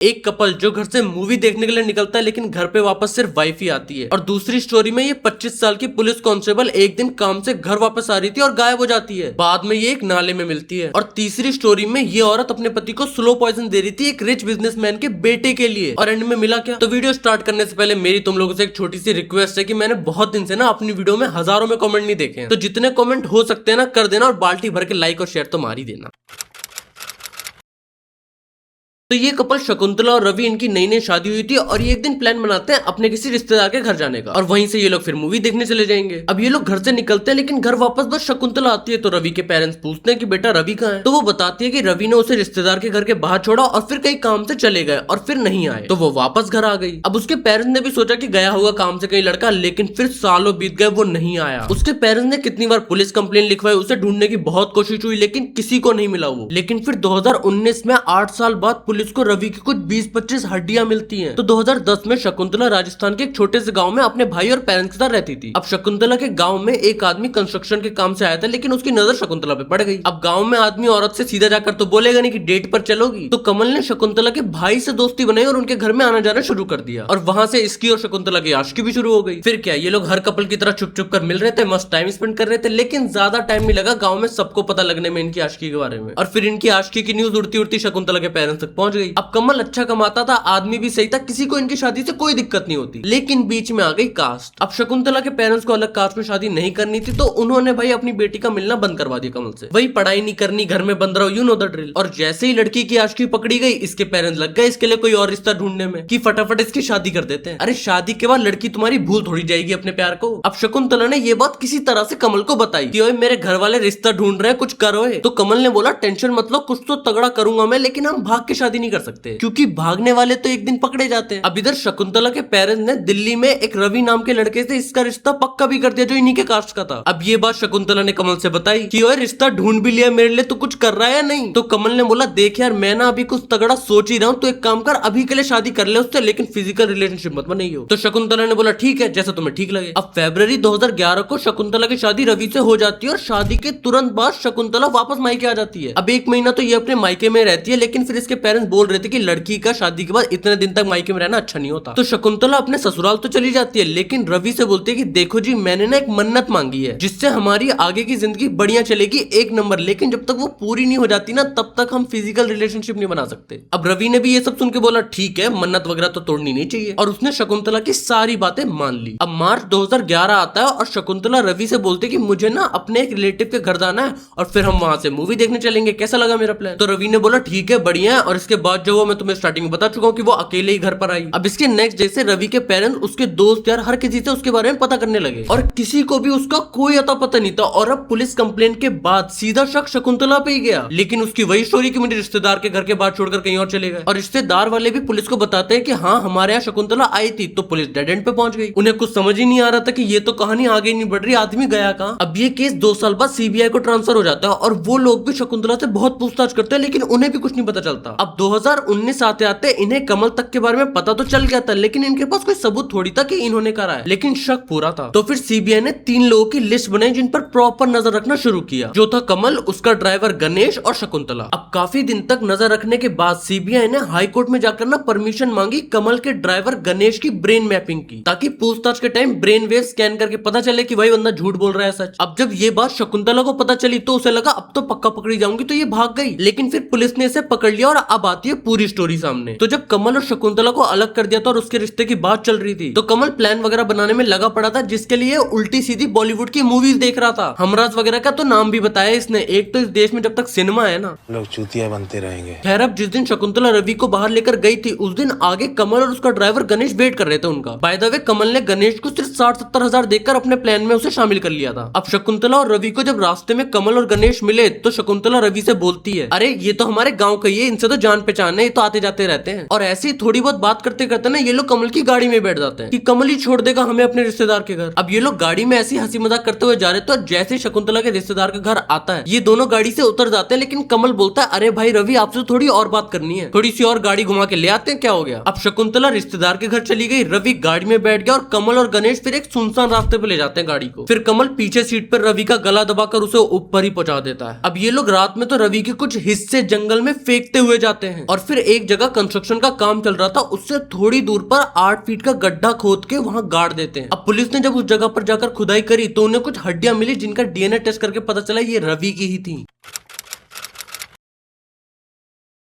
एक कपल जो घर से मूवी देखने के लिए निकलता है लेकिन घर पे वापस सिर्फ वाइफ ही आती है। और दूसरी स्टोरी में ये 25 साल की पुलिस कांस्टेबल एक दिन काम से घर वापस आ रही थी और गायब हो जाती है। बाद में ये एक नाले में मिलती है। और तीसरी स्टोरी में ये औरत अपने पति को स्लो पॉइजन दे रही थी एक रिच बिजनेसमैन के बेटे के लिए। और एंड में मिला क्या? तो वीडियो स्टार्ट करने से पहले मेरी तुम लोगों से एक छोटी सी रिक्वेस्ट है कि मैंने बहुत दिन से ना अपनी वीडियो में हजारों में कमेंट नहीं देखे हैं, तो जितने कमेंट हो सकते हैं ना कर देना और बाल्टी भर के लाइक और शेयर तो मार ही देना। तो ये कपल शकुंतला और रवि, इनकी नई नई शादी हुई थी और ये एक दिन प्लान बनाते हैं अपने किसी रिश्तेदार के घर जाने का। और वहीं से ये लोग फिर मूवी देखने चले जाएंगे। अब ये लोग घर से निकलते हैं लेकिन घर वापस बस शकुंतला आती है। तो रवि के पेरेंट्स पूछते हैं कि बेटा रवि कहाँ है? तो वो बताती है कि रवि ने उसे रिश्तेदार के घर के बाहर छोड़ा और फिर कहीं काम से चले गए और फिर नहीं आए, तो वो वापस घर आ गई। अब उसके पेरेंट्स ने भी सोचा कि गया होगा काम से कहीं लड़का, लेकिन फिर सालों बीत गए वो नहीं आया। उसके पेरेंट्स ने कितनी बार पुलिस कंप्लेन लिखवाई, उसे ढूंढने की बहुत कोशिश हुई लेकिन किसी को नहीं मिला वो। लेकिन फिर 2019 में 8 साल बाद पुलिस को रवि की कुछ 20-25 हड्डियां मिलती हैं। तो 2010 में शकुंतला राजस्थान के एक छोटे से गांव में अपने भाई और पेरेंट्स के साथ रहती थी। अब शकुंतला के गांव में एक आदमी कंस्ट्रक्शन के काम से आया था लेकिन उसकी नजर शकुंतला पे पड़ गई। अब गांव में आदमी औरत से सीधा जाकर तो बोलेगा नहीं कि डेट पर चलोगी। तो कमल ने शकुंतला के भाई से दोस्ती बनाई और उनके घर में आना जाना शुरू कर दिया। और वहां से इसकी और शकुंतला की आशिकी भी शुरू हो गई। फिर क्या, ये लोग हर कपल की तरह छुप छुप कर मिल रहे थे, मस्त टाइम स्पेंड कर रहे थे। लेकिन ज्यादा टाइम नहीं लगा गांव में सबको पता लगने में इनकी आशिकी के बारे में। और फिर इनकी आशिकी की न्यूज उड़ती उड़ती शकुंतला के पेरेंट्स तक पहुंच गई। अब कमल अच्छा कमाता था, आदमी भी सही था, किसी को इनकी शादी से कोई दिक्कत नहीं होती। लेकिन बीच में आ गई कास्ट। अब शकुंतला के पेरेंट्स को अलग कास्ट में शादी नहीं करनी थी, तो उन्होंने भाई अपनी बेटी का मिलना बंद करवा दिया कमल से। वही पढ़ाई नहीं करनी, घर में बंद रहो, यू नो द ड्रिल। और जैसे ही लड़की की आशिकी पकड़ी गई, इसके पेरेंट्स लग गए इसके लिए कोई और रिश्ता ढूंढने में कि फटाफट इसकी शादी कर देते हैं। अरे शादी के बाद लड़की तुम्हारी भूल थोड़ी जाएगी अपने प्यार को। अब शकुंतला ने ये बात किसी तरह से कमल को बताई कि ओए मेरे घर वाले रिश्ता ढूंढ रहे हैं, कुछ करो। तो कमल ने बोला टेंशन मत लो, कुछ तो तगड़ा करूंगा मैं, लेकिन हम भाग के शादी नहीं कर सकते क्योंकि भागने वाले तो एक दिन पकड़े जाते हैं। अब इधर शकुंतला के पेरेंट्स ने दिल्ली में एक रवि नाम के लड़के से इसका रिश्ता पक्का भी कर दिया जो इन्हीं के कास्ट का था। अब ये बात शकुंतला ने कमल से बताई कि ओए रिश्ता ढूंढ भी लिया मेरे लिए, तो कुछ कर रहा है या नहीं? तो कमल ने बोला देख यार, मैं ना अभी कुछ तगड़ा सोच ही रहा हूँ, तो एक काम कर अभी के लिए शादी कर ले उससे, लेकिन फिजिकल रिलेशनशिप मत बनाइयो। तो शकुंतला ने बोला ठीक है, जैसा तुम्हें ठीक लगे। अब फरवरी 2011 को शकुंतला की शादी रवि से हो जाती है और शादी के तुरंत बाद शकुंतला वापस मायके आ जाती है। अब 1 महीना तो ये अपने मायके में रहती है, लेकिन फिर इसके पेरेंट्स बोल रहे थे कि लड़की का शादी के बाद इतने दिन तक मायके में रहना अच्छा नहीं होता। तो शकुंतला अपने ससुराल तो चली जाती है, लेकिन रवि से बोलती है कि देखो जी, मैंने ना एक मन्नत मांगी है जिससे हमारी आगे की जिंदगी बढ़िया चलेगी, एक नंबर, लेकिन जब तक वो पूरी नहीं हो जाती ना तब तक हम फिजिकल रिलेशनशिप नहीं बना सकते। अब रवि ने भी ये सब सुन के बोला ठीक है, मन्नत वगैरह तो तोड़नी नहीं चाहिए, और उसने शकुंतला की सारी बातें मान ली। अब मार्च 2011 आता है और शकुंतला रवि से बोलते कि मुझे ना अपने एक रिलेटिव के घर जाना है और फिर हम वहां से मूवी देखने चलेंगे, कैसा लगा मेरा प्लान? तो रवि ने बोला ठीक है, बढ़िया है। और इसके बाद जो वो मैं तुम्हें स्टार्टिंग में बता चुका हूँ कि वो अकेले ही घर पर आई। अब इसके नेक्स्ट डे से रवि के पेरेंट्स, उसके दोस्त यार, हर किसी से उसके बारे में पता करने लगे और किसी को भी उसका कोई अता पता नहीं था। और अब पुलिस कंप्लेंट के बाद सीधा शक शकुंतला पे ही गया। लेकिन उसकी वही स्टोरी कि मुझे रिश्तेदार के घर के बाहर छोड़कर कहीं और चले गए। और रिश्तेदार वाले भी पुलिस को बताते हैं कि हाँ हमारे यहाँ शकुंतला आई थी। तो पुलिस डेड एंड पे पहुंच गई। उन्हें कुछ समझ ही नहीं आ रहा था कि ये तो कहानी आगे नहीं बढ़ रही, आदमी गया कहाँ। अब ये केस 2 साल बाद सीबीआई को ट्रांसफर हो जाता है और वो लोग भी शकुंतला से बहुत पूछताछ करते हैं, लेकिन उन्हें भी कुछ नहीं पता चलता। अब 2019 आते आते इन्हें कमल तक के बारे में पता तो चल गया था, लेकिन इनके पास कोई सबूत थोड़ी था कि इन्होंने करा है, लेकिन शक पूरा था। तो फिर सीबीआई ने 3 लोगों की लिस्ट बनाई जिन पर प्रॉपर नजर रखना शुरू किया, जो था कमल, उसका ड्राइवर गणेश और शकुंतला। अब काफी दिन तक नजर रखने के बाद सीबीआई ने हाई कोर्ट में जाकर ना परमिशन मांगी कमल के ड्राइवर गणेश की ब्रेन मैपिंग की, ताकि पूछताछ के टाइम ब्रेन वेव स्कैन करके पता चले कि वही बंदा झूठ बोल रहा है सच। अब जब ये बात शकुंतला को पता चली तो उसे लगा अब तो पक्का पकड़ी जाऊंगी, तो ये भाग गई। लेकिन फिर पुलिस ने इसे पकड़ लिया और अब आती है पूरी स्टोरी सामने। तो जब कमल और शकुंतला को अलग कर दिया था और उसके रिश्ते की बात चल रही थी, तो कमल प्लान वगैरह बनाने में लगा पड़ा था, जिसके लिए उल्टी सीधी बॉलीवुड की मूवीज देख रहा था। हमराज वगैरह का तो नाम भी बताया इसने। एक तो इस देश में जब तक सिनेमा है ना, लोग चूतिया बनते रहेंगे। खैर अब जिस दिन शकुंतला रवि को बाहर लेकर गई थी, उस दिन आगे कमल और उसका ड्राइवर गणेश वेट कर रहे थे उनका। बाय द वे कमल ने गणेश को सिर्फ 60-70 हजार देकर अपने प्लान में उसे शामिल कर लिया था। अब शकुंतला और रवि को जब रास्ते में कमल और गणेश मिले तो शकुंतला रवि से बोलती है, अरे ये तो हमारे गाँव का ही है, इनसे तो जान पहचान है, ये तो आते जाते रहते हैं। और ऐसे ही थोड़ी बहुत बात करते करते ना ये लोग कमल की गाड़ी में बैठ जाते हैं कि कमल ही छोड़ देगा हमें अपने रिश्तेदार के घर। अब ये लोग गाड़ी में ऐसी हंसी मजाक करते हुए जा रहे थे और जैसे शकुंतला के रिश्तेदार का घर आता है, ये दोनों गाड़ी से उतर जाते हैं। लेकिन कमल बोलता है, अरे भाई रवि, आपसे थोड़ी और बात करनी है, थोड़ी सी और गाड़ी घुमा के ले आते हैं, क्या हो गया? अब शकुंतला रिश्तेदार के घर चली गई, रवि गाड़ी में बैठ गया और कमल और गणेश फिर एक सुनसान रास्ते पे ले जाते हैं गाड़ी को। फिर कमल पीछे सीट पर रवि का गला दबाकर उसे ऊपर ही पहुंचा देता है। अब ये लोग रात में तो रवि के कुछ हिस्से जंगल में फेंकते हुए जाते हैं और फिर एक जगह कंस्ट्रक्शन का काम चल रहा था, उससे थोड़ी दूर पर 8 फीट का गड्ढा खोद के वहाँ गाड़ देते हैं। अब पुलिस ने जब उस जगह पर जाकर खुदाई करी तो उन्हें कुछ हड्डियां मिली जिनका डीएनए टेस्ट करके पता चला ये रवि की ही थी।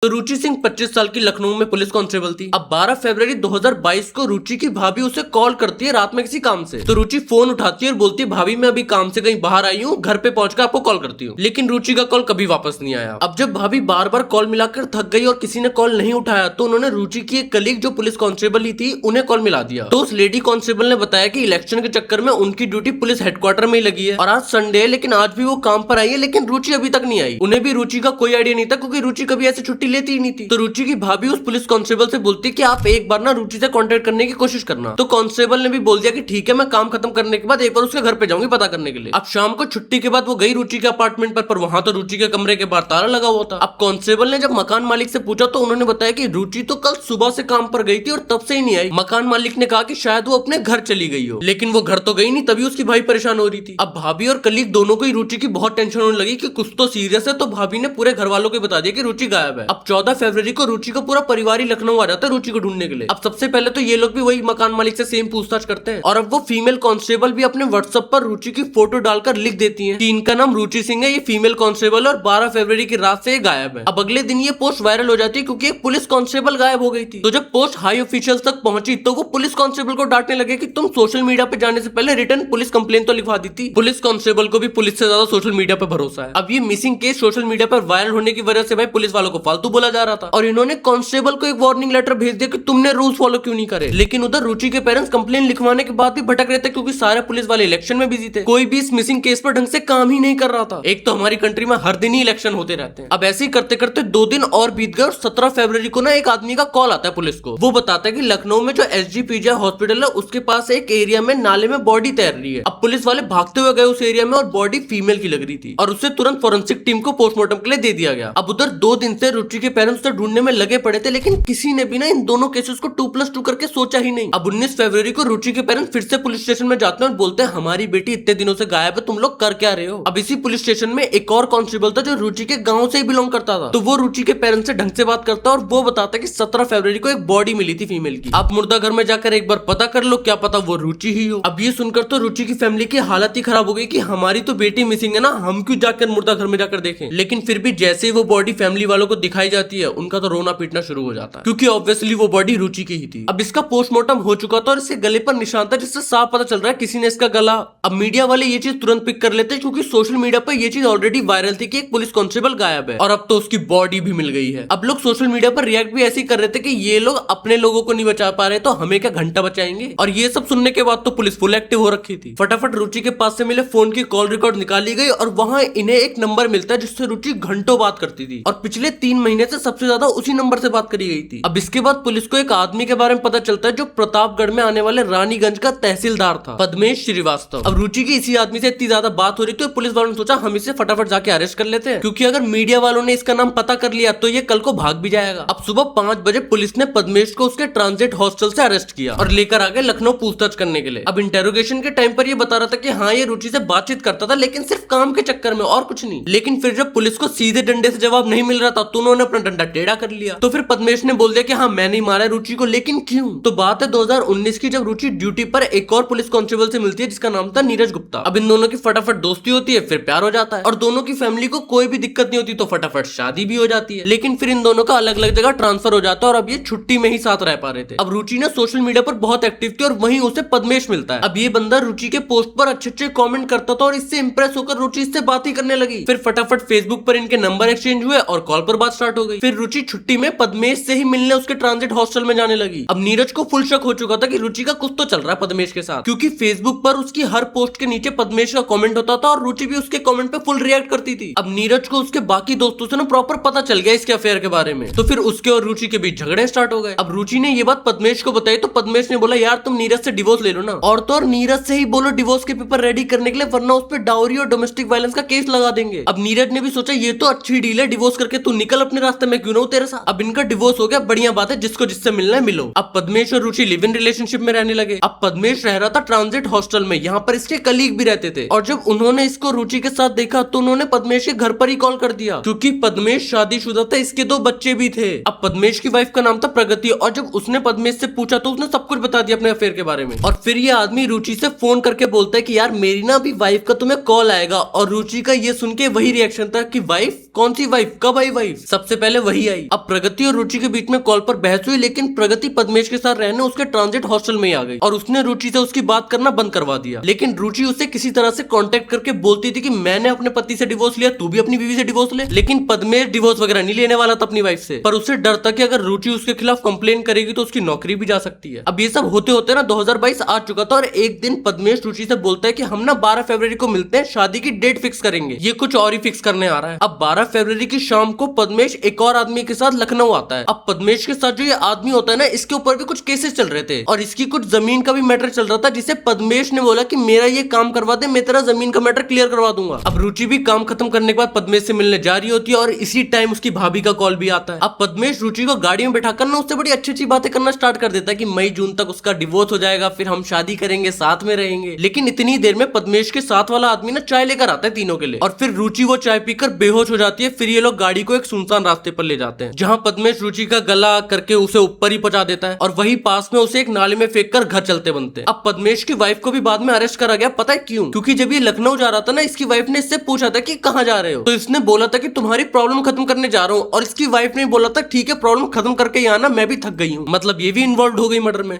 तो रुचि सिंह 25 साल की लखनऊ में पुलिस कांस्टेबल थी। अब 12 फरवरी 2022 को रुचि की भाभी उसे कॉल करती है रात में किसी काम से। तो रुचि फोन उठाती है और बोलती है भाभी मैं अभी काम से कहीं बाहर आई हूँ, घर पे पहुंचकर आपको कॉल करती हूँ। लेकिन रुचि का कॉल कभी वापस नहीं आया। अब जब भाभी बार बार कॉल मिलाकर थक गई और किसी ने कॉल नहीं उठाया तो उन्होंने रुचि की एक कलीग जो पुलिस कांस्टेबल ही थी उन्हें कॉल मिला दिया। तो उस लेडी कांस्टेबल ने बताया कि इलेक्शन के चक्कर में उनकी ड्यूटी पुलिस हेडक्वार्टर में ही लगी है और आज संडे है, लेकिन आज भी वो काम पर आई है, लेकिन रुचि अभी तक नहीं आई। उन्हें भी रुचि का कोई आइडिया नहीं था क्योंकि रुचि कभी ऐसी छुट्टी लेती ही नहीं थी। तो रुचि की भाभी उस पुलिस कांस्टेबल से बोलती कि आप एक बार ना रुचि से कांटेक्ट करने की कोशिश करना। तो कांस्टेबल ने भी बोल दिया कि ठीक है, मैं काम खत्म करने के बाद एक बार उसके घर पे जाऊंगी पता करने के लिए। अब शाम को छुट्टी के बाद वो गई रुचि के अपार्टमेंट पर वहां तो रुचि के कमरे के बाहर ताला लगा हुआ था। अब कांस्टेबल ने जब मकान मालिक से पूछा तो उन्होंने बताया कि रुचि तो कल सुबह से काम पर गई थी और तब से ही नहीं आई। मकान मालिक ने कहा कि शायद वो अपने घर चली गई हो, लेकिन वो घर तो गई नहीं, तभी उसकी भाई परेशान हो रही थी। अब भाभी और कलीग दोनों को ही रुचि की बहुत टेंशन होने लगी कि कुछ तो सीरियस है, तो भाभी ने पूरे घर वालों को बता दिया कि रुचि गायब है। अब 14 फरवरी को रुचि का पूरा परिवार ही लखनऊ आ जाता है रुचि को ढूंढने के लिए। अब सबसे पहले तो ये लोग भी वही मकान मालिक से सेम पूछताछ करते हैं और अब वो फीमेल कांस्टेबल भी अपने व्हाट्सएप पर रुचि की फोटो डालकर लिख देती हैं कि इनका नाम रुचि सिंह है, ये फीमेल कांस्टेबल और 12 फरवरी की रात से गायब है। अब अगले दिन ये पोस्ट वायरल हो जाती है क्योंकि एक पुलिस कांस्टेबल गायब हो गई थी। तो जब पोस्ट हाई ऑफिशियल्स तक पहुंची तो वो पुलिस कांस्टेबल को डांटने लगे कि तुम सोशल मीडिया पे जाने से पहले रिटर्न पुलिस कंप्लेन तो लिखवा दी थी। पुलिस कांस्टेबल को भी पुलिस से ज्यादा सोशल मीडिया पे भरोसा है। अब ये मिसिंग केस सोशल मीडिया पर वायरल होने की वजह से भाई पुलिस वालों को फालतू बोला जा रहा था और इन्होंने कांस्टेबल को एक वार्निंग लेटर भेज दिया कि तुमने रूल्स फॉलो क्यों नहीं करे। लेकिन उधर रुचि के पेरेंट्स कंप्लेन लिखवाने के बाद भी भटक रहे थे क्योंकि सारे पुलिस वाले इलेक्शन में बिजी थे। कोई भी इस मिसिंग केस पर ढंग से काम ही नहीं कर रहा था। एक तो हमारी कंट्री में हर दिन ही इलेक्शन होते रहते हैं। अब ऐसे ही करते करते 2 दिन और बीत गए और 17 फरवरी को ना एक आदमी का कॉल आता है पुलिस को। वो बताता है कि लखनऊ में जो SGPGI हॉस्पिटल है उसके पास एक एरिया में नाले में बॉडी तैर रही है। अब पुलिस वाले भागते हुए गए उस एरिया में और बॉडी फीमेल की लग रही थी और उससे तुरंत फॉरेंसिक टीम को पोस्टमार्टम के लिए दे दिया गया। अब उधर 2 दिन से रुचि के पेरेंट्स उसे ढूंढने में लगे पड़े थे, लेकिन किसी ने भी ना इन दोनों केसेस को 2+2 करके सोचा ही नहीं। अब 19 फरवरी को रुचि के पेरेंट्स फिर से पुलिस स्टेशन में जाते हैं और बोलते हैं हमारी बेटी इतने दिनों से गायब है, तुम लोग कर क्या रहे हो। अब इसी पुलिस स्टेशन में एक और कांस्टेबल था जो रुचि के गांव से ही बिलोंग करता था। तो वो रुचि के पेरेंट्स से ढंग से बात करता और वो बताता कि 17 फरवरी को एक बॉडी मिली थी फीमेल की। आप मुर्दा घर में जाकर एक बार पता कर लो, क्या पता वो रुचि ही हो। अब ये सुनकर तो रुचि की फैमिली की हालत ही खराब हो गई कि हमारी तो बेटी मिसिंग है ना, हम क्यों जाकर मुर्दा घर में जाकर देखें। लेकिन फिर भी जैसे ही वो बॉडी फैमिली वालों को दिखाई जाती है उनका तो रोना पीटना शुरू हो जाता है क्योंकि ऑब्वियसली वो बॉडी रुचि की ही थी। अब इसका पोस्टमार्टम हो चुका था और इसके गले पर निशान था जिससे साफ पता चल रहा है किसी ने इसका गला। अब मीडिया वाले ये चीज तुरंत पिक कर लेते हैं क्योंकि सोशल मीडिया पर ये चीज ऑलरेडी वायरल थी कि एक पुलिस कांस्टेबल गायब है और अब तो उसकी बॉडी भी मिल गई है। अब लोग सोशल मीडिया पर रिएक्ट भी ऐसे ही कर रहे थे कि ये लोग अपने लोगों को नहीं बचा पा रहे तो हमें क्या घंटा बचाएंगे। और ये सब सुनने के बाद तो पुलिस फुल एक्टिव हो रखी थी। फटाफट रुचि के पास से मिले फोन की कॉल रिकॉर्ड निकाली गई और वहां इन्हें एक नंबर मिलता है जिससे रुचि घंटों बात करती थी और पिछले 3 महीने से सबसे ज्यादा उसी नंबर से बात करी गई थी। अब इसके बाद पुलिस को एक आदमी के बारे में पता चलता है जो प्रतापगढ़ में आने वाले रानीगंज का तहसीलदार था, पद्मेश श्रीवास्तव। अब रुचि की इसी आदमी से इतनी ज्यादा बात हो रही थी पुलिस वालों ने सोचा हम इसे फटाफट जाके अरेस्ट कर लेते हैं क्योंकि अगर मीडिया वालों ने इसका नाम पता कर लिया तो ये कल को भाग भी जाएगा। अब सुबह 5 बजे पुलिस ने पद्मेश को उसके ट्रांजिट हॉस्टल से अरेस्ट किया और लेकर आ गए लखनऊ पूछताछ करने के लिए। अब इंटेरोगेशन के टाइम पर ये बता रहा था कि हाँ ये रुचि से बातचीत करता था लेकिन सिर्फ काम के चक्कर में और कुछ नहीं। लेकिन फिर जब पुलिस को सीधे डंडे से जवाब नहीं मिल रहा था तो उन्होंने अपना डंडा टेढ़ा कर लिया। तो फिर पद्मेश ने बोल दिया कि हाँ मैंने मारा रुचि को, लेकिन क्यों। तो बात है 2019 की जब रुचि ड्यूटी पर एक और पुलिस कांस्टेबल से मिलती है जिसका नाम था नीरज गुप्ता। अब इन दोनों की फटाफट दोस्ती होती है, फिर प्यार हो जाता है और दोनों की फैमिली को कोई भी दिक्कत नहीं होती तो फटाफट शादी भी हो जाती है। लेकिन फिर इन दोनों का अलग अलग जगह ट्रांसफर हो जाता है और अब ये छुट्टी में ही साथ रह पा रहे थे। अब रुचि ने सोशल मीडिया पर बहुत एक्टिव थी और वहीं उसे पद्मेश मिलता है। अब ये बंदा रुचि के पोस्ट पर अच्छे अच्छे कमेंट करता था और इससे इंप्रेस होकर रुचि इससे बात ही करने लगी। फिर फटाफट फेसबुक पर इनके नंबर एक्सचेंज हुए और कॉल पर बात स्टार्ट हो गई। फिर रुचि छुट्टी में पद्मेश से ही मिलने उसके ट्रांजिट हॉस्टल में जाने लगी। अब नीरज को फुल शक हो चुका था कि रुचि का कुछ तो चल रहा है पद्मेश के साथ क्योंकि फेसबुक पर उसकी हर पोस्ट के नीचे पद्मेश का कमेंट होता था और रुचि भी उसके कमेंट पे फुल रिएक्ट करती थी। अब नीरज को उसके बाकी दोस्तों से ना प्रॉपर पता चल गया इसके अफेयर के बारे में, तो फिर उसके और रुचि के बीच झगड़े स्टार्ट हो गए। अब रुचि ने ये बात पद्मेश को बताई तो पद्मेश ने बोला यार तुम नीरज से डिवोर्स ले लो ना, और तो और नीरज से ही बोलो डिवोर्स के पेपर रेडी करने के लिए वरना उस पर डाउरी और डोमेस्टिक वायलेंस का केस लगा देंगे। अब नीरज ने भी सोचा ये तो अच्छी डील है, डिवोर्स करके तू निकल अपने अपने रास्ते में क्यों ना हूं तेरे साथ। अब इनका डिवोर्स हो गया, बढ़िया बात है, जिसको जिससे मिलना है मिलो। अब पद्मेश और रुचि लिव इन रिलेशनशिप में रहने लगे। अब पद्मेश रह रहा था ट्रांजिट हॉस्टल में, यहाँ पर इसके कलीग भी रहते थे। और जब उन्होंने इसको रुचि के साथ देखा तो उन्होंने पद्मेश के घर पर ही कॉल कर दिया, क्योंकि पद्मेश शादीशुदा था, इसके 2 बच्चे भी थे। अब पद्मेश की वाइफ का नाम था प्रगति, और जब उसने पद्मेश से पूछा तो उसने सब कुछ बता दिया अपने अफेयर के बारे में। और फिर ये आदमी रुचि से फोन करके बोलता है कि यार मेरी ना अभी वाइफ का तुम्हें कॉल आएगा। और रुचि का ये सुन के वही रिएक्शन था कि वाइफ? कौन सी वाइफ? कब आई वाइफ? सबसे पहले वही आई। अब प्रगति और रुचि के बीच में कॉल पर बहस हुई, लेकिन प्रगति पद्मेश के साथ रहने उसके ट्रांजिट हॉस्टल में ही आ गई और उसने रुचि से उसकी बात करना बंद करवा दिया। लेकिन रुचि उसे किसी तरह से कांटेक्ट करके बोलती थी कि मैंने अपने पति से डिवोर्स लिया, तू भी अपनी बीवी से डिवोर्स ले। लेकिन पद्मेश डिवोर्स वगैरह नहीं लेने वाला था अपनी वाइफ से, पर उसे डर था कि अगर रुचि उसके खिलाफ कंप्लेन करेगी तो उसकी नौकरी भी जा सकती है। अब ये सब होते होते ना 2022 आ चुका था और एक दिन पद्मेश रुचि से बोलता है कि हम ना 12 फरवरी को मिलते हैं, शादी की डेट फिक्स करेंगे। ये कुछ और ही फिक्स करने आ रहा है। अब 12 फरवरी की शाम को पद्मेश एक और आदमी के साथ लखनऊ आता है। अब पद्मेश के साथ जो ये आदमी होता है ना, इसके ऊपर भी कुछ केसेस चल रहे थे और इसकी कुछ जमीन का भी मैटर चल रहा था, जिसे पद्मेश ने बोला कि मेरा ये काम करवा दे, मैं तेरा जमीन का मैटर क्लियर करवा दूंगा। अब रुचि भी काम खत्म करने के बाद पद्मेश से मिलने जा रही होती है और इसी टाइम उसकी भाभी का कॉल भी आता है। अब पद्मेश रुचि को गाड़ी में बैठाकर ना उससे बड़ी अच्छी अच्छी बातें करना स्टार्ट कर देता है कि मई जून तक उसका डिवोर्स हो जाएगा, फिर हम शादी करेंगे, साथ में रहेंगे। लेकिन इतनी देर में पद्मेश के साथ वाला आदमी ना चाय लेकर आता है तीनों के लिए, और फिर रुचि वो चाय पीकर बेहोश हो जाती है। फिर ये लोग गाड़ी को एक सुनसान रास्ते पर ले जाते हैं, जहाँ पद्मेश रुचि का गला करके उसे ऊपर ही पहुंचा देता है और वही पास में उसे एक नाले में फेंक कर घर चलते बनते हैं। अब पद्मेश की वाइफ को भी बाद में अरेस्ट करा गया, पता है क्यों? क्योंकि जब ये लखनऊ जा रहा था ना, इसकी वाइफ ने इससे पूछा था कि कहाँ जा रहे हो, तो इसने बोला था कि तुम्हारी प्रॉब्लम खत्म करने जा रहा हूँ, और इसकी वाइफ ने बोला था ठीक है प्रॉब्लम खत्म करके ही आना, मैं भी थक गई हूँ। मतलब ये भी इन्वॉल्व हो गई मर्डर में।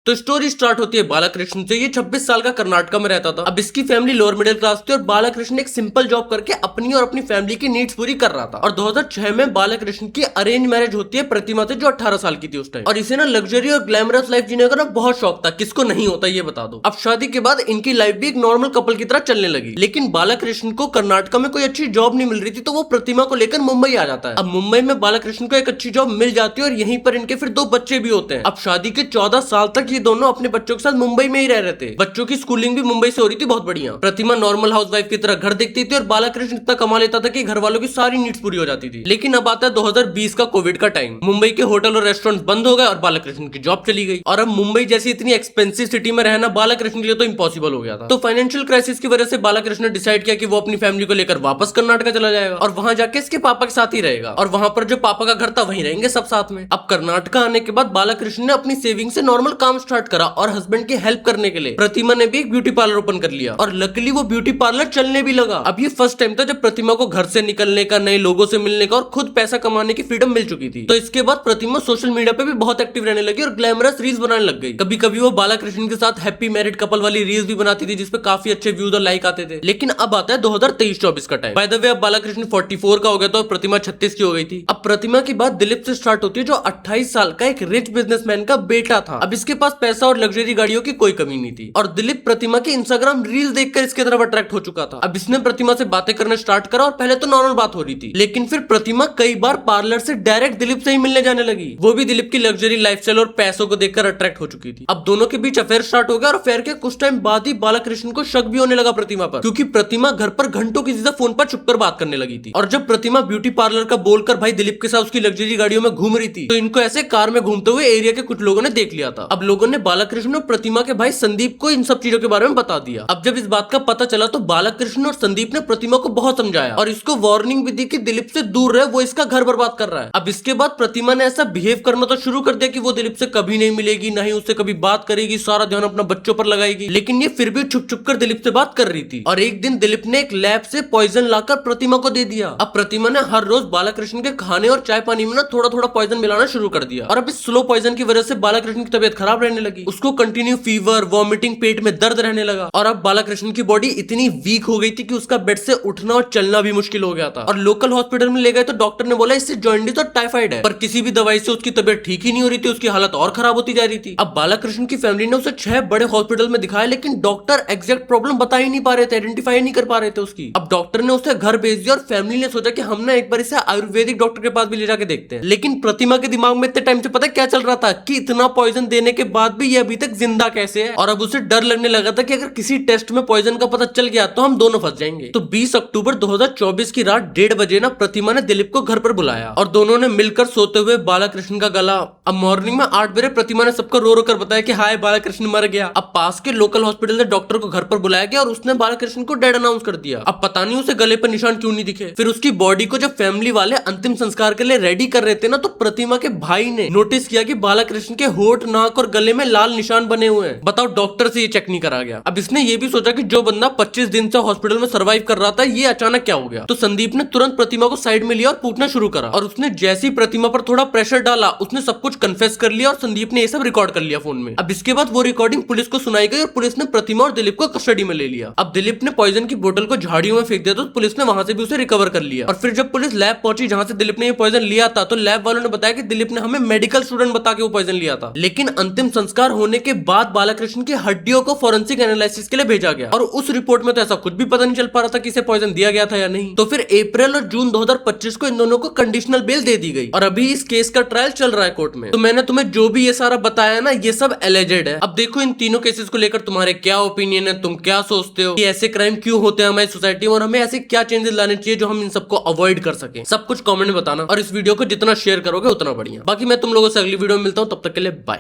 तो स्टोरी स्टार्ट होती है बालाकृष्ण से। ये 26 साल का कर्नाटक में रहता था। अब इसकी फैमिली लोअर मिडिल क्लास थी और बालाकृष्ण एक सिंपल जॉब करके अपनी और अपनी फैमिली की नीड्स पूरी कर रहा था। और 2006 में बालाकृष्ण की अरेंज मैरिज होती है प्रतिमा से, जो 18 साल की थी उस टाइम। और इसे ना लग्जरी और ग्लैमरस लाइफ जीने का ना बहुत शौक था, किसको नहीं होता ये बता दो। अब शादी के बाद इनकी लाइफ भी एक नॉर्मल कपल की तरह चलने लगी, लेकिन बालाकृष्ण को कर्नाटक में कोई अच्छी जॉब नहीं मिल रही थी, तो वो प्रतिमा को लेकर मुंबई आ जाता है। अब मुंबई में बालाकृष्ण को एक अच्छी जॉब मिल जाती है और यहीं पर इनके फिर 2 बच्चे भी होते हैं। अब शादी के 14 साल तक ये दोनों अपने बच्चों के साथ मुंबई में ही रह रहे थे। बच्चों की स्कूलिंग भी मुंबई से हो रही थी बहुत बढ़िया। प्रतिमा नॉर्मल हाउसवाइफ की तरह घर देखती थी और बालाकृष्ण इतना कमा लेता था कि घर वालों की सारी नीड्स पूरी हो जाती थी। लेकिन अब आता है 2020 का कोविड का टाइम। मुंबई के होटल और रेस्टोरेंट बंद हो गए और बालाकृष्ण की जॉब चली गई। और अब मुंबई जैसी इतनी एक्सपेंसिव सिटी में रहना बालाकृष्ण के लिए तो इम्पॉसिबल हो गया था। तो फाइनेंशियल क्राइसिस की वजह से बालाकृष्ण ने डिसाइड किया कि वो अपनी फैमिली को लेकर वापस कर्नाटक चला जाएगा और वहां जाके इसके पापा के साथ ही रहेगा, और वहां पर जो पापा का घर था वहीं रहेंगे सब साथ में। अब कर्नाटक आने के बाद बालाकृष्ण ने अपनी सेविंग से नॉर्मल काम स्टार्ट करा और हस्बैंड की हेल्प करने के लिए प्रतिमा ने भी एक ब्यूटी पार्लर ओपन कर लिया और लकीली वो ब्यूटी पार्लर चलने भी लगा। अब ये फर्स्ट टाइम था जब प्रतिमा को घर से निकलने का, नए लोगों से मिलने का और खुद पैसा कमाने की फ्रीडम मिल चुकी थी। तो इसके बाद प्रतिमा सोशल मीडिया पे भी बहुत एक्टिव रहने लगी और ग्लैमरस रील्स बनाने लग गई। कभी कभी वो बालाकृष्ण के साथ हैप्पी मैरिड कपल वाली रील्स भी बनाती थी, जिसपे काफी अच्छे व्यूज और लाइक आते थे। लेकिन अब आता है 2023-24 का टाइम। बाय द वे अब बालाकृष्ण 44 का हो गया था और प्रतिमा 36 की हो गई थी। अब प्रतिमा की बात दिलीप से स्टार्ट होती है, जो 28 साल का एक रिच बिजनेसमैन का बेटा था। अब इसके पास पैसा और लग्जरी गाड़ियों की कोई कमी नहीं थी और दिलीप प्रतिमा की इंस्टाग्राम रील देखकर इसके तरफ अट्रैक्ट हो चुका था। अब इसने प्रतिमा से बातें करना स्टार्ट करा और पहले तो नॉर्मल बात हो रही थी, लेकिन फिर प्रतिमा कई बार पार्लर से डायरेक्ट दिलीप से ही मिलने जाने लगी। वो भी दिलीप की लग्जरी लाइफस्टाइल और पैसों को देखकर अट्रैक्ट हो चुकी थी। अब दोनों के बीच अफेयर स्टार्ट हो गया और अफेयर के कुछ टाइम बाद ही बालाकृष्ण को शक भी होने लगा प्रतिमा पर, क्योंकि प्रतिमा घर पर घंटों किसी से फोन पर छुपकर बात करने लगी थी। और जब प्रतिमा ब्यूटी पार्लर का बोलकर भाई दिलीप के साथ उसकी लग्जरी गाड़ियों में घूम रही थी, तो इनको ऐसे कार में घूमते हुए एरिया के कुछ लोगों ने देख लिया था। अब लोगों ने बालाकृष्ण और प्रतिमा के भाई संदीप को इन सब चीजों के बारे में बता दिया। अब जब इस बात का पता चला तो बालाकृष्ण और संदीप ने प्रतिमा को बहुत समझाया और इसको वार्निंग भी दी कि दिलीप से दूर रहे, वो इसका घर बर्बाद कर रहा है। अब इसके बाद प्रतिमा ने ऐसा बिहेव करना तो शुरू कर दिया कि वो दिलीप से कभी नहीं मिलेगी, ना ही उससे कभी बात करेगी, सारा ध्यान अपना बच्चों पर लगाएगी। लेकिन ये फिर भी छुप छुप कर दिलीप से बात कर रही थी। और एक दिन दिलीप ने एक लैब से पॉइजन लाकर प्रतिमा को दे दिया। अब प्रतिमा ने हर रोज बालाकृष्ण के खाने और चाय पानी में ना थोड़ा थोड़ा पॉइजन मिलाना शुरू कर दिया। और अब इस स्लो पॉइजन की वजह से बालाकृष्ण की तबीयत खराब रहने लगी। उसको कंटिन्यू फीवर, वॉमिटिंग, पेट में दर्द रहने लगा और अब बालाकृष्ण की बॉडी इतनी वीक हो गई थी कि उसका बेड से उठना और चलना भी मुश्किल हो गया था। और लोकल हॉस्पिटल में ले गए तो डॉक्टर ने बोला इससे जॉन्डिस और टाइफाइड है, पर किसी भी दवाई से उसकी तबीयत ठीक ही नहीं हो रही थी, उसकी हालत और खराब होती जा रही थी। अब बालाकृष्ण की फैमिली ने उसे 6 बड़े हॉस्पिटल में दिखाया, लेकिन डॉक्टर एग्जैक्ट प्रॉब्लम बता ही नहीं पा रहे थे, आइडेंटिफाई नहीं कर पा रहे थे उसकी। अब डॉक्टर ने उसे घर भेज दिया और फैमिली ने सोचा कि हम ना एक बार इसे आयुर्वेदिक डॉक्टर के पास भी ले जाके देखते हैं। लेकिन प्रतिमा के दिमाग में इतने टाइम से पता क्या चल रहा था कि इतना पॉइजन देने के बाद भी ये अभी तक जिंदा कैसे है। और अब उसे डर लगने लगा था कि अगर किसी टेस्ट में पॉइजन का पता चल गया तो हम दोनों फंस जाएंगे। तो 20 अक्टूबर 2024 की रात 1:30 बजे ना प्रतिमा ने दिलीप को घर पर बुलाया और दोनों ने मिलकर सोते हुए बालाकृष्ण का गला। अब मॉर्निंग में 8 बजे प्रतिमा ने सबको रो रो कर बताया कि हाय बालाकृष्ण मर गया। अब पास के लोकल हॉस्पिटल से डॉक्टर को घर पर बुलाया गया और उसने बालाकृष्ण को डेड अनाउंस कर दिया। अब पता नहीं उसे गले पर निशान क्यों नहीं दिखे। फिर उसकी बॉडी को जब फैमिली वाले अंतिम संस्कार के लिए रेडी कर रहे थे ना, तो प्रतिमा के भाई ने नोटिस किया कि बालाकृष्ण के होठ, नाक और गले में लाल निशान बने हुए हैं। बताओ, डॉक्टर से ये चेक नहीं करा गया। अब इसने ये भी सोचा कि जो बंदा 25 दिन से हॉस्पिटल में सर्वाइव कर रहा था, ये अचानक क्या हो गया। तो संदीप ने तुरंत प्रतिमा को साइड में लिया और पूछना शुरू करा। और उसने जैसी प्रतिमा पर थोड़ा प्रेशर डाला, उसने सब कुछ कन्फेस कर लिया और संदीप ने ये सब रिकॉर्ड कर लिया फोन में। अब इसके बाद वो रिकॉर्डिंग पुलिस को सुनाई गई और पुलिस ने प्रतिमा और दिलीप को कस्टडी में ले लिया। अब दिलीप ने पॉइजन की बोतल को झाड़ियों में फेंक दिया तो पुलिस ने वहां से भी उसे रिकवर कर लिया। और फिर जब पुलिस लैब पहुंची जहां से दिलीप ने ये पॉइजन लिया था, तो लैब वालों ने बताया कि दिलीप ने हमें मेडिकल स्टूडेंट बता के वो पॉइजन लिया था। लेकिन अंतिम संस्कार होने के बाद बालाकृष्ण की हड्डियों को फॉरेंसिक एनालिसिस के लिए भेजा गया और उस रिपोर्ट में तो ऐसा कुछ भी पता नहीं चल पा रहा था कि इसे पॉइजन दिया गया था या नहीं। तो फिर अप्रैल और जून 2025 को इन दोनों को कंडीशनल बेल दे दी गई और अभी इस केस का ट्रायल चल रहा है कोर्ट में। तो मैंने तुम्हें जो भी ये सारा बताया ना, ये सब एलिजेड है। अब देखो इन तीनों केसेस को लेकर तुम्हारे क्या ओपिनियन है, तुम क्या सोचते हो कि ऐसे क्राइम क्यों होते हैं हमारी सोसाइटी में और हमें ऐसे क्या चेंजेस लाने चाहिए जो हम इन सबको अवॉइड कर सके। सब कुछ कमेंट में बताना और इस वीडियो को जितना शेयर करोगे उतना बढ़िया। बाकी मैं तुम लोगों से अगली वीडियो में मिलता हूँ, तब तक के लिए बाय।